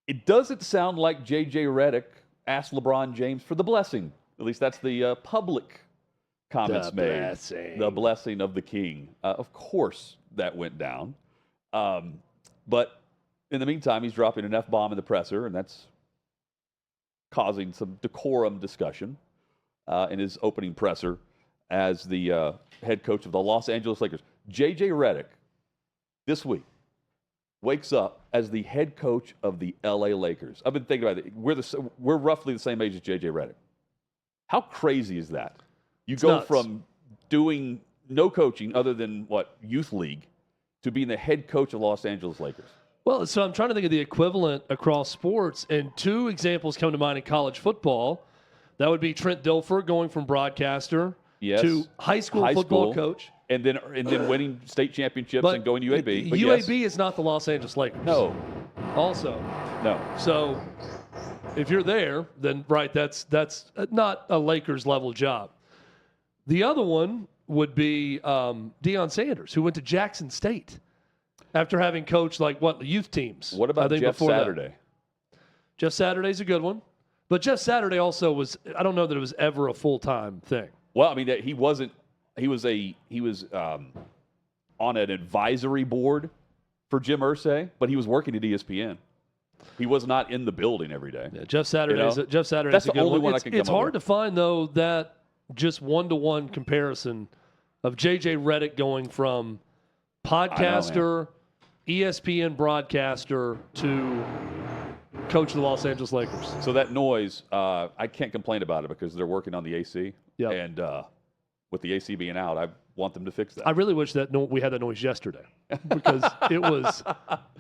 It doesn't sound like JJ Redick asked LeBron James for the blessing. At least that's the public comments made. The blessing of the king. Of course that went down. But in the meantime, he's dropping an F-bomb in the presser, and that's causing some decorum discussion in his opening presser as the head coach of the Los Angeles Lakers. JJ Redick, this week, wakes up as the head coach of the LA Lakers. I've been thinking about it. We're roughly the same age as JJ Redick. How crazy is that? It's go nuts. From doing no coaching other than, youth league, to being the head coach of Los Angeles Lakers. Well, so I'm trying to think of the equivalent across sports, and two examples come to mind in college football. That would be Trent Dilfer going from broadcaster to high school football coach. And then winning state championships and going UAB. But UAB is not the Los Angeles Lakers. No. Also. No. So if you're there, then that's not a Lakers level job. The other one would be Deion Sanders, who went to Jackson State after having coached youth teams. What about Jeff Saturday? Jeff Saturday's a good one. But Jeff Saturday also was, I don't know that it was ever a full-time thing. Well, I mean, he wasn't. He was on an advisory board for Jim Irsay, but he was working at ESPN. He was not in the building every day. Yeah, Jeff Saturday's That's a the good only one. I can come It's up hard with. to find, though, that just one-to-one comparison of JJ Redick going from podcaster, ESPN broadcaster to coach of the Los Angeles Lakers. So that noise, I can't complain about it because they're working on the AC. Yep. And with the AC being out, I want them to fix that. I really wish that we had that noise yesterday because it was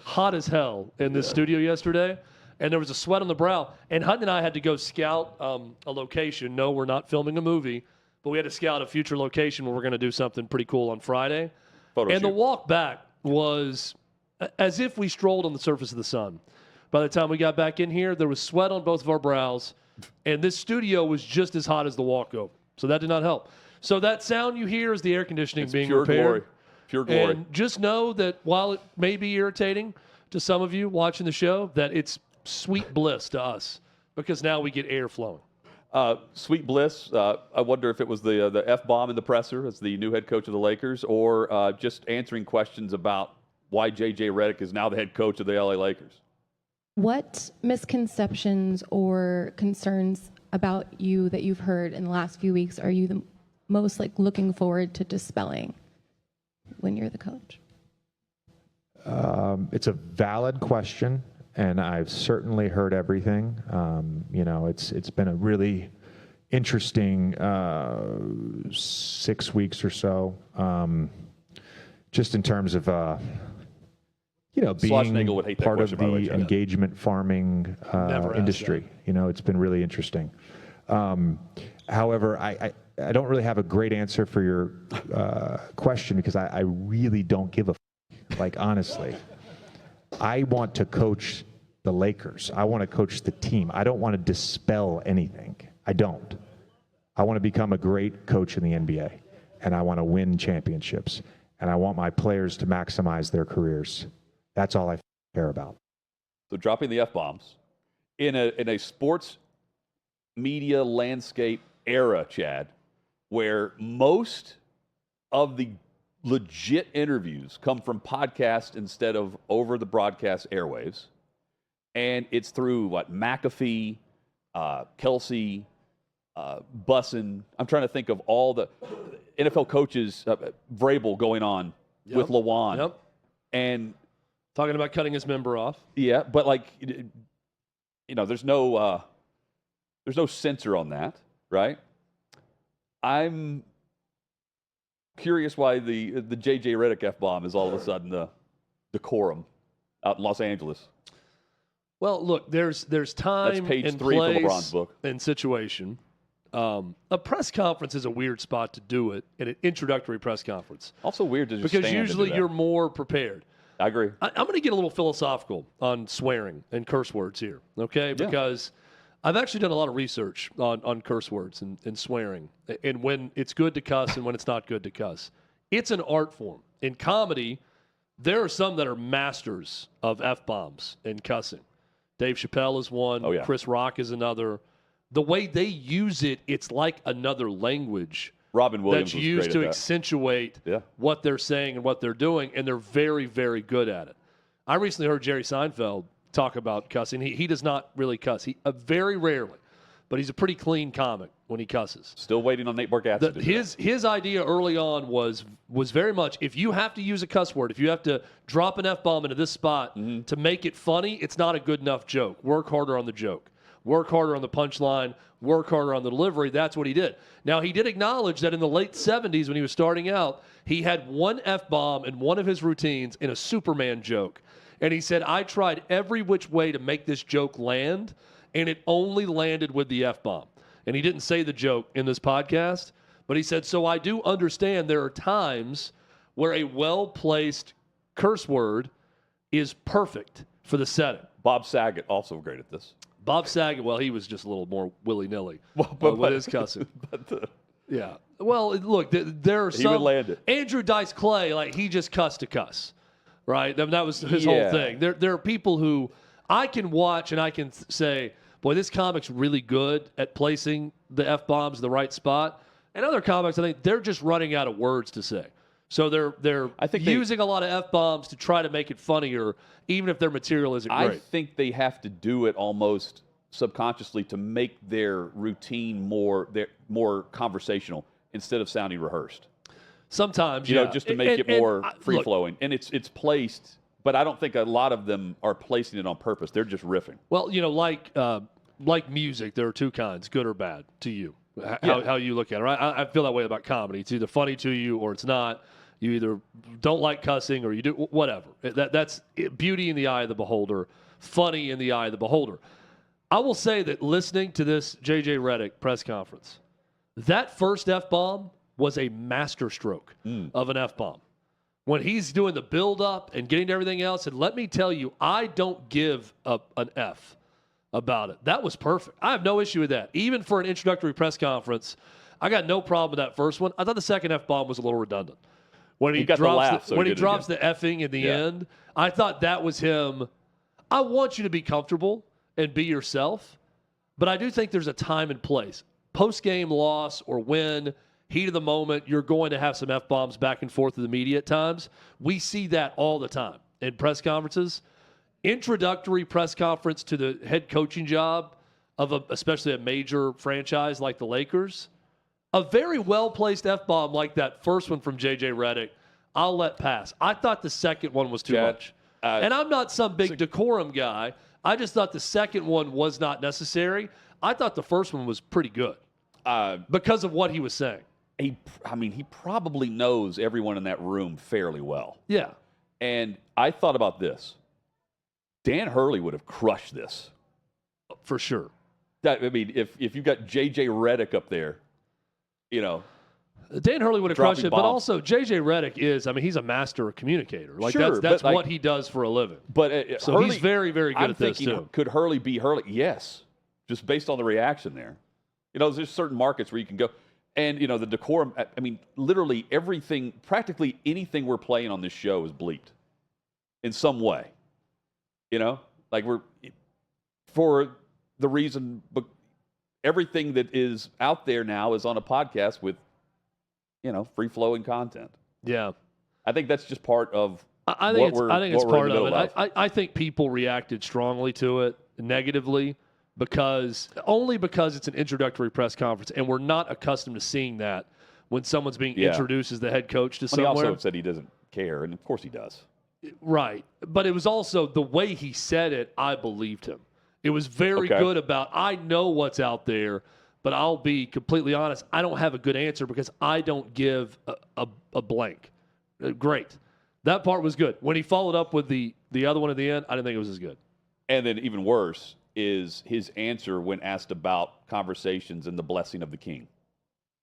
hot as hell in this studio yesterday, and there was a sweat on the brow. And Hutton and I had to go scout a location. No, we're not filming a movie, but we had to scout a future location where we're going to do something pretty cool on Friday. The walk back was as if we strolled on the surface of the sun. By the time we got back in here, there was sweat on both of our brows, and this studio was just as hot as the walkover. So that did not help. So that sound you hear is the air conditioning being repaired. Pure glory. And just know that while it may be irritating to some of you watching the show, that it's sweet bliss to us because now we get air flowing. Sweet bliss. I wonder if it was the F-bomb in the presser as the new head coach of the Lakers or just answering questions about why JJ Redick is now the head coach of the LA Lakers. What misconceptions or concerns about you that you've heard in the last few weeks are you the most looking forward to dispelling when you're the coach? It's a valid question, and I've certainly heard everything. It's been a really interesting 6 weeks or so, just in terms of being would hate that part of question, by the way, the Chad. engagement farming industry. It's been really interesting. However, I don't really have a great answer for your question because I really don't give a honestly. I want to coach the Lakers. I want to coach the team. I don't want to dispel anything. I don't. I want to become a great coach in the NBA, and I want to win championships, and I want my players to maximize their careers. That's all I care about. So dropping the F-bombs in a sports media landscape era, Chad, where most of the legit interviews come from podcasts instead of over the broadcast airwaves. And it's through McAfee, Kelsey, Bussin. I'm trying to think of all the NFL coaches, Vrabel going on with Lawan. Yep. And talking about cutting his member off. Yeah, but there's no censor on that, right? I'm curious why the JJ Redick F-bomb is all of a sudden the decorum out in Los Angeles. Well, look, there's time That's page and 3 place for LeBron's book. and situation. A press conference is a weird spot to do it, in an introductory press conference. Also weird to just because stand usually and do that. you're more prepared. I agree. I'm going to get a little philosophical on swearing and curse words here, okay? Because I've actually done a lot of research on curse words and swearing and when it's good to cuss and when it's not good to cuss. It's an art form. In comedy, there are some that are masters of F-bombs and cussing. Dave Chappelle is one. Oh, yeah. Chris Rock is another. The way they use it, it's like another language Robin Williams that's was used great to at that. accentuate Yeah. what they're saying and what they're doing, and they're very, very good at it. I recently heard Jerry Seinfeld talk about cussing. He does not really cuss. He very rarely, but he's a pretty clean comic when he cusses. Still waiting on Nate Bargatze to do that. His idea early on was very much, if you have to use a cuss word, if you have to drop an F-bomb into this spot to make it funny, it's not a good enough joke. Work harder on the joke. Work harder on the punchline. Work harder on the delivery. That's what he did. Now, he did acknowledge that in the late 70s when he was starting out, he had one F-bomb in one of his routines in a Superman joke. And he said, I tried every which way to make this joke land, and it only landed with the F-bomb. And he didn't say the joke in this podcast, but he said, so I do understand there are times where a well-placed curse word is perfect for the setting. Bob Saget, also great at this. Bob Saget, well, he was just a little more willy-nilly with his cussing. Yeah. Well, look, there are some. He would land it. Andrew Dice Clay, like, he just cussed to cuss, right? That was his whole thing. There are people who I can watch and I can say, boy, this comic's really good at placing the F-bombs in the right spot. And other comics, I think they're just running out of words to say. So they're using a lot of F-bombs to try to make it funnier, even if their material isn't great. I think they have to do it almost subconsciously to make their routine more conversational instead of sounding rehearsed. Sometimes, you know, just to make it more free-flowing. And it's placed, but I don't think a lot of them are placing it on purpose. They're just riffing. Well, you know, like music, there are two kinds, good or bad to you, how you look at it, right? I feel that way about comedy. It's either funny to you or it's not. You either don't like cussing or you do, whatever. That's beauty in the eye of the beholder, funny in the eye of the beholder. I will say that listening to this JJ Redick press conference, that first F-bomb was a masterstroke of an F-bomb. When he's doing the build-up and getting to everything else, and let me tell you, I don't give an F about it. That was perfect. I have no issue with that. Even for an introductory press conference, I got no problem with that first one. I thought the second F-bomb was a little redundant. When he drops the effing in the end, I thought that was him. I want you to be comfortable and be yourself, but I do think there's a time and place. Post-game loss or win, heat of the moment, you're going to have some F-bombs back and forth with the media at times. We see that all the time in press conferences. Introductory press conference to the head coaching job of especially a major franchise like the Lakers, a very well-placed F-bomb like that first one from JJ Redick, I'll let pass. I thought the second one was too much. And I'm not some big decorum guy. I just thought the second one was not necessary. I thought the first one was pretty good because of what he was saying. He probably knows everyone in that room fairly well. Yeah. And I thought about this. Dan Hurley would have crushed this. For sure. If you've got JJ Redick up there, you know. Dan Hurley would have crushed it, but also JJ Redick he's a master communicator. Like sure, that's what he does for a living. But so Hurley, he's very, very good at this too. Could Hurley be Hurley? Yes. Just based on the reaction there. You know, there's certain markets where you can go. And, you know, the decorum, literally everything, practically anything we're playing on this show is bleeped in some way. You know, like for the reason, but everything that is out there now is on a podcast with, you know, free-flowing content. Yeah. I think that's just part of I think it's part of it. I think people reacted strongly to it negatively because it's an introductory press conference, and we're not accustomed to seeing that when someone's being introduced as the head coach to somewhere. He also said he doesn't care, and of course he does. Right. But it was also the way he said it, I believed him. It was very good about, I know what's out there, but I'll be completely honest, I don't have a good answer because I don't give a blank. Great. That part was good. When he followed up with the other one at the end, I didn't think it was as good. And then even worse is his answer when asked about conversations and the blessing of the king.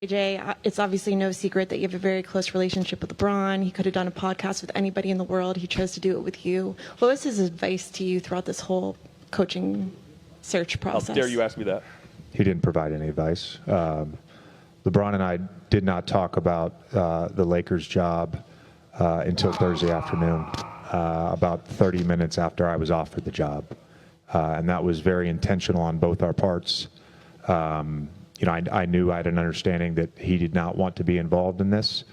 JJ, it's obviously no secret that you have a very close relationship with LeBron. He could have done a podcast with anybody in the world. He chose to do it with you. What was his advice to you throughout this whole coaching search process? How dare you ask me that? He didn't provide any advice. LeBron and I did not talk about the Lakers job until Thursday afternoon, about 30 minutes after I was offered the job. and that was very intentional on both our parts. You know, I knew I had an understanding that he did not want to be involved in this.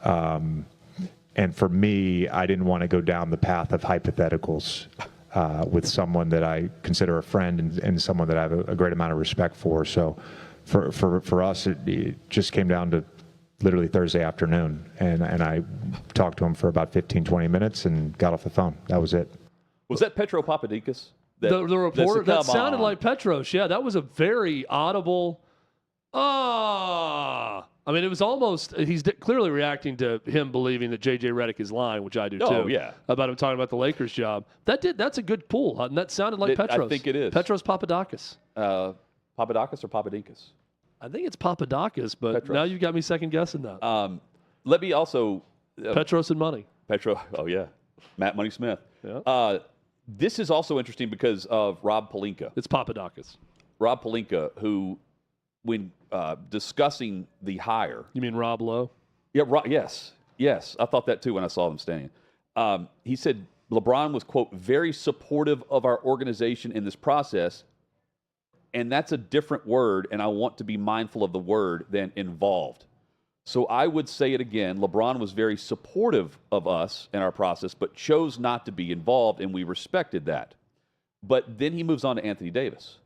And for me, I didn't want to go down the path of hypotheticals with someone that I consider a friend and someone that I have a great amount of respect for. So for us, it just came down to literally Thursday afternoon. And I talked to him for about 15, 20 minutes and got off the phone. That was it. Was that Petro Papadakis? The report that sounded like Petros. Yeah, that was a very audible. I mean, it was almost. He's clearly reacting to him believing that JJ Redick is lying, which I do too. Oh yeah, about him talking about the Lakers job. That's a good pull, Hutton. That sounded like Petros. I think it is Petros Papadakis. Papadakis or Papadinkas? I think it's Papadakis, but Petros. now you got me second guessing that. Let me also Petros and money. Petro. Oh yeah, Matt Money Smith. Yeah. This is also interesting because of Rob Pelinka. It's Papadakis. Rob Pelinka, who, when discussing the hire. You mean Rob Lowe? Yeah, yes. I thought that too when I saw them standing. He said LeBron was, quote, very supportive of our organization in this process, and that's a different word, and I want to be mindful of the word than involved. So I would say it again. LeBron was very supportive of us in our process, but chose not to be involved, and we respected that. But then he moves on to Anthony Davis,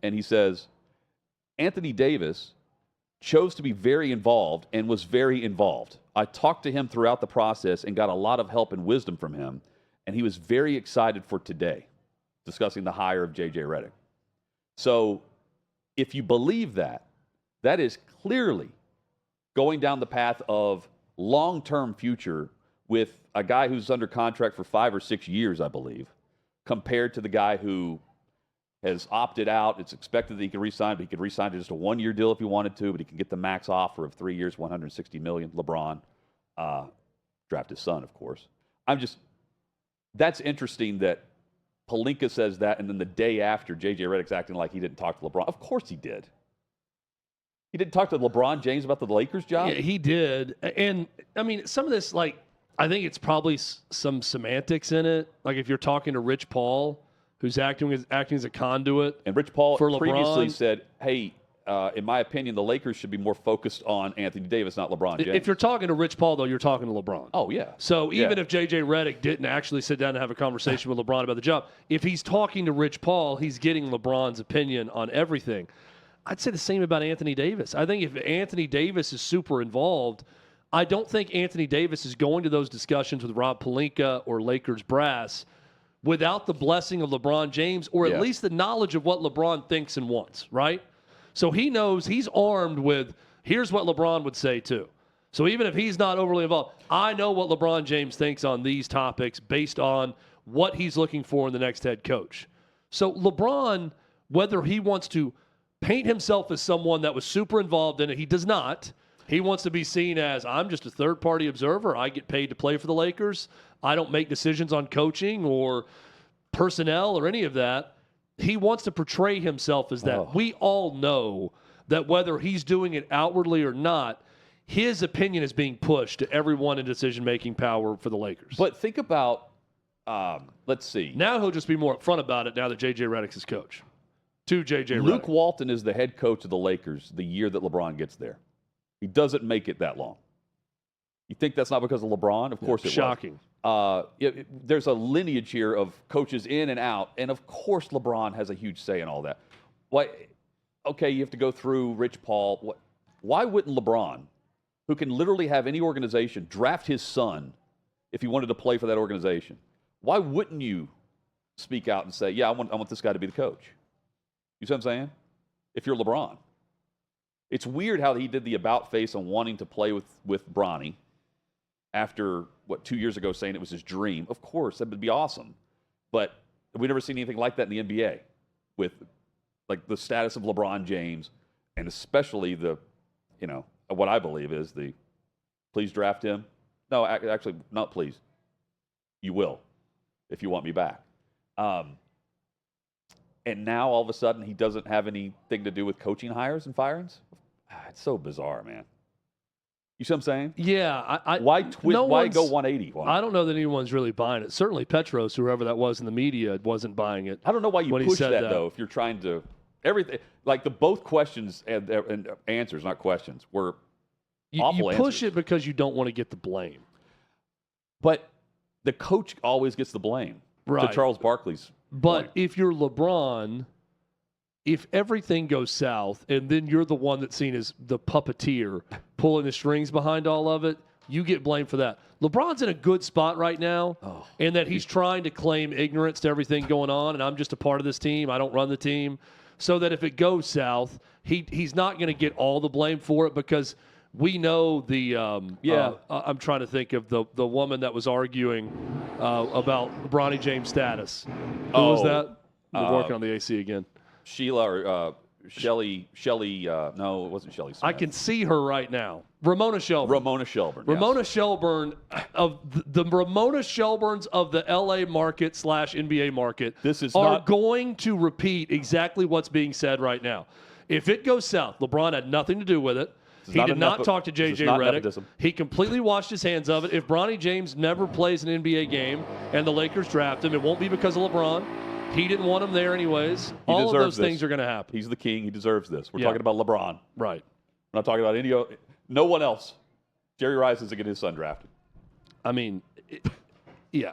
and he says, Anthony Davis chose to be very involved and was very involved. I talked to him throughout the process and got a lot of help and wisdom from him, and he was very excited for today, discussing the hire of JJ Redick. So if you believe that, that is clearly going down the path of long-term future with a guy who's under contract for 5 or 6 years, I believe, compared to the guy who has opted out. It's expected that he can re-sign, but he could re-sign to just a 1-year deal if he wanted to, but he can get the max offer of 3 years, $160 million. LeBron, draft his son, of course. That's interesting that Pelinka says that, and then the day after, JJ Redick's acting like he didn't talk to LeBron. Of course he did. He didn't talk to LeBron James about the Lakers job? Yeah, he did. And, I mean, some of this, like, I think it's probably some semantics in it. Like, if you're talking to Rich Paul, who's acting as a conduit. And Rich Paul for previously LeBron. said, hey, in my opinion, the Lakers should be more focused on Anthony Davis, not LeBron James. If you're talking to Rich Paul, though, you're talking to LeBron. Oh, yeah. So even if JJ Redick didn't actually sit down and have a conversation with LeBron about the job, if he's talking to Rich Paul, he's getting LeBron's opinion on everything. I'd say the same about Anthony Davis. I think if Anthony Davis is super involved, I don't think Anthony Davis is going to those discussions with Rob Pelinka or Lakers brass without the blessing of LeBron James, or at least the knowledge of what LeBron thinks and wants, right? So he knows he's armed with, here's what LeBron would say too. So even if he's not overly involved, I know what LeBron James thinks on these topics based on what he's looking for in the next head coach. So LeBron, whether he wants to paint himself as someone that was super involved in it, he does not. He wants to be seen as, I'm just a third-party observer. I get paid to play for the Lakers. I don't make decisions on coaching or personnel or any of that. He wants to portray himself as that. Oh. We all know that whether he's doing it outwardly or not, his opinion is being pushed to everyone in decision-making power for the Lakers. But think about, let's see. Now he'll just be more upfront about it now that J.J. Redick's his coach. To J.J. Redick. Luke Walton is the head coach of the Lakers the year that LeBron gets there. He doesn't make it that long. You think that's not because of LeBron? Of course it was. Shocking. There's a lineage here of coaches in and out, and of course LeBron has a huge say in all that. Why? Okay, you have to go through Rich Paul. Why wouldn't LeBron, who can literally have any organization, draft his son if he wanted to play for that organization? Why wouldn't you speak out and say, yeah, I want this guy to be the coach? You see what I'm saying? If you're LeBron. It's weird how he did the about face on wanting to play with Bronny after, 2 years ago saying it was his dream. Of course, that would be awesome. But we've never seen anything like that in the NBA with, like, the status of LeBron James and especially what I believe is the please draft him. No, actually, not please. You will if you want me back. And now, all of a sudden, he doesn't have anything to do with coaching hires and firings? It's so bizarre, man. You see what I'm saying? Yeah. Why twist? Why go 180? I don't know that anyone's really buying it. Certainly Petros, whoever that was in the media, wasn't buying it. I don't know why you when he push said that though. If you're trying to everything like the both questions and answers, not questions, were awful You push answers. it because you don't want to get the blame. But the coach always gets the blame. Right. To Charles Barkley's But point. if you're LeBron, if everything goes south and then you're the one that's seen as the puppeteer pulling the strings behind all of it, you get blamed for that. LeBron's in a good spot right now, and that he's trying to claim ignorance to everything going on, and I'm just a part of this team. I don't run the team. So that if it goes south, he's not going to get all the blame for it because we know the I'm trying to think of the woman that was arguing about Bronny James' status. Who was that? We're working on the AC again. Sheila or Shelley, no, it wasn't Shelley Smith. I can see her right now. Ramona Shelburne. Ramona Shelburne. Ramona Yes. Shelburne of the Ramona Shelburnes of the LA market / NBA market are going to repeat exactly what's being said right now. If it goes south, LeBron had nothing to do with it. He did not talk to JJ Redick. He completely washed his hands of it. If Bronny James never plays an NBA game and the Lakers draft him, it won't be because of LeBron. He didn't want him there anyways. All of those things are going to happen. He's the king. He deserves this. We're talking about LeBron. Right. We're not talking about no one else. Jerry Rice isn't getting his son drafted. I mean,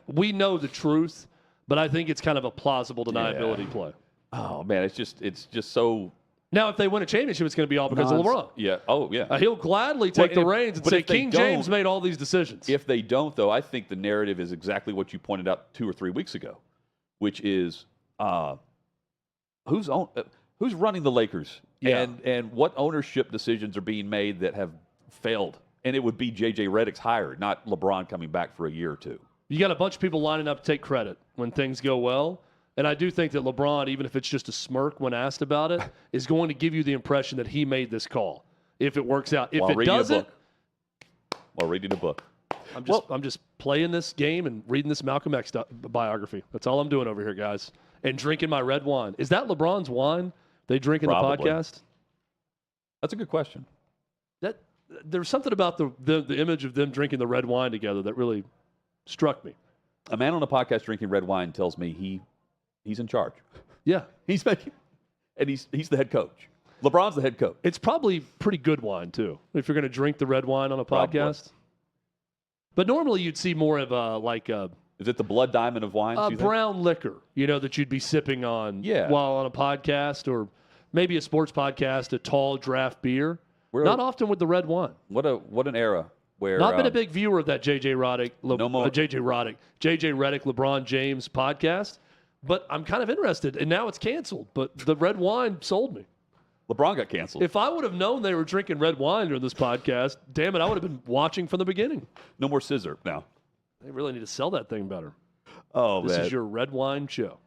we know the truth, but I think it's kind of a plausible deniability play. Oh, man, it's just so... Now, if they win a championship, it's going to be all because of LeBron. Yeah. Oh, yeah. He'll gladly take the reins and say, King James made all these decisions. If they don't, though, I think the narrative is exactly what you pointed out 2 or 3 weeks ago, which is who's running the Lakers and what ownership decisions are being made that have failed. And it would be JJ Redick's hire, not LeBron coming back for a year or two. You got a bunch of people lining up to take credit when things go well. And I do think that LeBron, even if it's just a smirk when asked about it, is going to give you the impression that he made this call if it works out. If it doesn't, while reading a book. I'm just playing this game and reading this Malcolm X biography. That's all I'm doing over here, guys. And drinking my red wine. Is that LeBron's wine they drink in the podcast? That's a good question. There's something about the image of them drinking the red wine together that really struck me. A man on a podcast drinking red wine tells me he's in charge. Yeah. He's the head coach. LeBron's the head coach. It's probably pretty good wine, too, if you're going to drink the red wine on a podcast. Probably. But normally you'd see more of is it the blood diamond of wines? A brown liquor, that you'd be sipping on while on a podcast or maybe a sports podcast, a tall draft beer. Not often with the red wine. What an era where not been a big viewer of that JJ Redick, LeBron James podcast, but I'm kind of interested. And now it's canceled, but the red wine sold me. LeBron got canceled. If I would have known they were drinking red wine during this podcast, damn it, I would have been watching from the beginning. No more scissor now. They really need to sell that thing better. Oh, this man. is your red wine show.